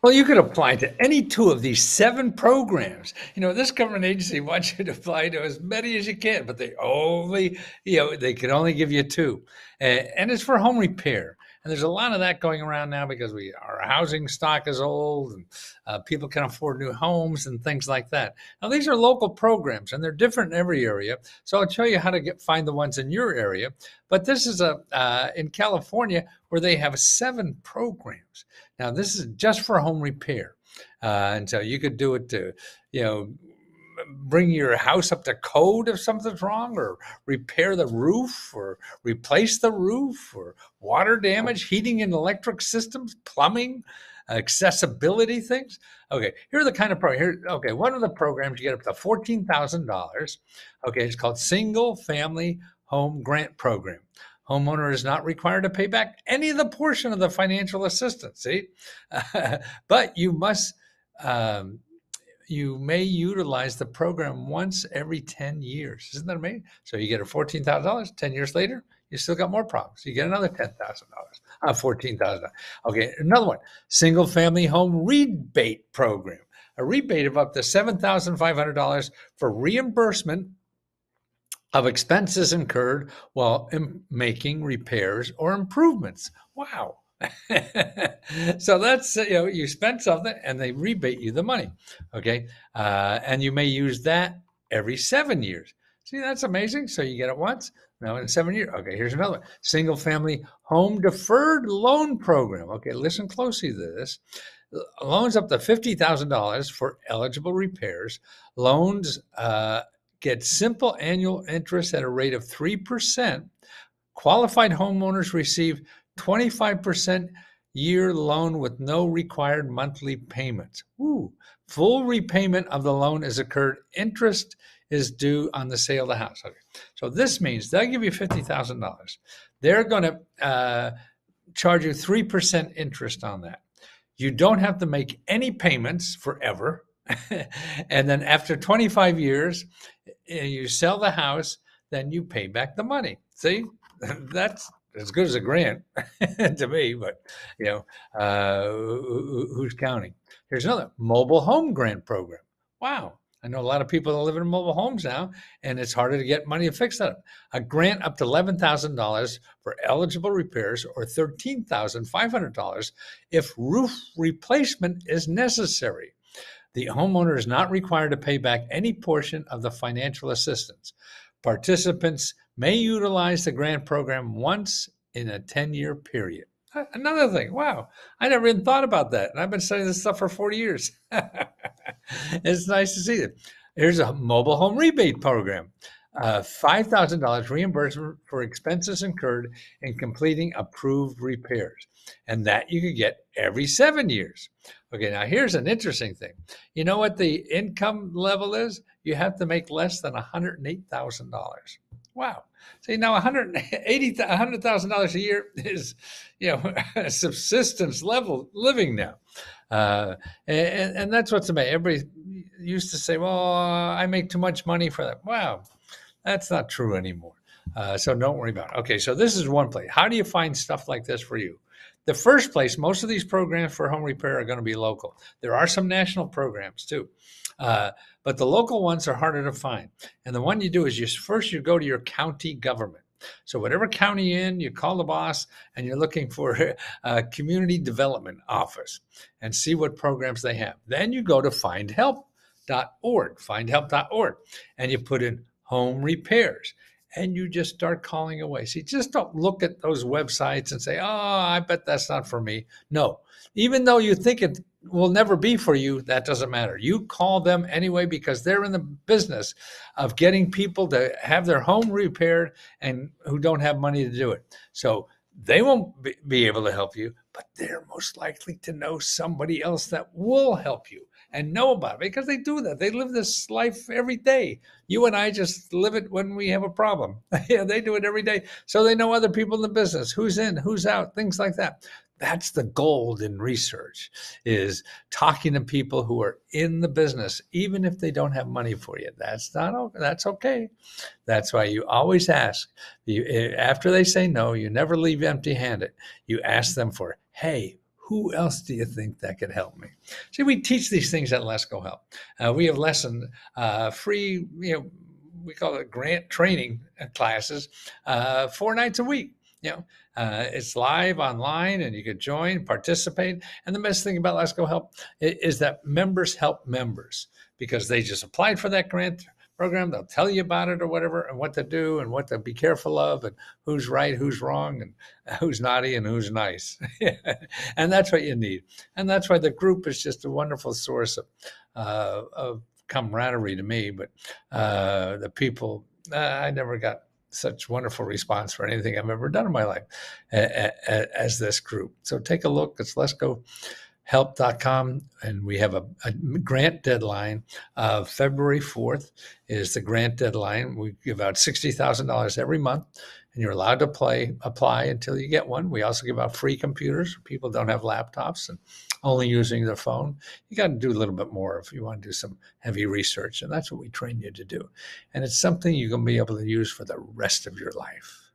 Well, you could apply to any two of these seven programs. This government agency wants you to apply to as many as you can, but they can only give you two. And it's for home repair. And there's a lot of that going around now because our housing stock is old and people can afford new homes and things like that. Now, these are local programs and they're different in every area. So I'll show you how to find the ones in your area. But this is in California where they have seven programs. Now, this is just for home repair. And so you could do it to, you know, bring your house up to code if something's wrong, or repair the roof, or replace the roof, or water damage, heating and electric systems, plumbing, accessibility things. Okay, here are the kind of programs. Okay, one of the programs you get up to $14,000. Okay, it's called Single Family Home Grant Program. Homeowner is not required to pay back any of the portion of the financial assistance. See, but you may utilize the program once every 10 years. Isn't that amazing? So you get a $14,000. 10 years later, you still got more problems. You get another $10,000, $14,000. Okay, another one, Single Family Home Rebate Program. A rebate of up to $7,500 for reimbursement of expenses incurred while making repairs or improvements. Wow. So that's, you spend something and they rebate you the money. Okay. And you may use that every 7 years. See, that's amazing. So you get it once. Now in 7 years. Okay, here's another one. Single Family Home Deferred Loan Program. Okay, listen closely to this. Loans up to $50,000 for eligible repairs. Loans get simple annual interest at a rate of 3%. Qualified homeowners receive 25% year loan with no required monthly payments. Ooh. Full repayment of the loan is occurred. Interest is due on the sale of the house. Okay. So this means they'll give you $50,000. They're going to charge you 3% interest on that. You don't have to make any payments forever. And then after 25 years, you sell the house, then you pay back the money. See, that's as good as a grant to me, but who's counting? Here's another mobile home grant program. Wow. I know a lot of people that live in mobile homes now, and it's harder to get money to fix that. A grant up to $11,000 for eligible repairs, or $13,500 if roof replacement is necessary. The homeowner is not required to pay back any portion of the financial assistance. Participants may utilize the grant program once in a 10-year period. Another thing, wow, I never even thought about that. And I've been studying this stuff for 40 years. It's nice to see it. Here's a mobile home rebate program. $5,000 reimbursement for expenses incurred in completing approved repairs. And that you could get every 7 years. Okay, now here's an interesting thing. You know what the income level is? You have to make less than $108,000. Wow. See, now $100,000 a year is, subsistence level living now. And that's what's amazing. Everybody used to say, well, I make too much money for that. Wow, that's not true anymore. So don't worry about it. Okay, so this is one place. How do you find stuff like this for you? The first place, most of these programs for home repair are going to be local. There are some national programs too, but the local ones are harder to find. And the one you do is you go to your county government. So whatever county you're in, you call the boss and you're looking for a community development office and see what programs they have. Then you go to findhelp.org, and you put in home repairs. And you just start calling away. See, just don't look at those websites and say, oh, I bet that's not for me. No, even though you think it will never be for you, that doesn't matter. You call them anyway because they're in the business of getting people to have their home repaired and who don't have money to do it. So they won't be able to help you, but they're most likely to know somebody else that will help you and know about it because they do that. They live this life every day. You and I just live it when we have a problem. Yeah, they do it every day. So they know other people in the business, who's in, who's out, things like that. That's the gold in research, is talking to people who are in the business, even if they don't have money for you. That's okay. That's why you always ask. After they say no, you never leave empty-handed. You ask them for, hey, who else do you think that could help me? See, we teach these things at Let's Go Help. We have lesson free, we call it grant training classes, 4 nights a week. It's live online, and you could join, participate. And the best thing about Let's Go Help is that members help members, because they just applied for that grant program. They'll tell you about it or whatever, and what to do and what to be careful of, and who's right, who's wrong, and who's naughty and who's nice. And that's what you need. And that's why the group is just a wonderful source of camaraderie to me. But the people, I never got such wonderful response for anything I've ever done in my life as this group. So take a look. It's letsgohelp.com, and we have a grant deadline of February 4th is the grant deadline. We give out $60,000 every month, and you're allowed to apply until you get one. We also give out free computers. People don't have laptops and only using their phone. You got to do a little bit more if you want to do some heavy research, and that's what we train you to do. And it's something you're going to be able to use for the rest of your life.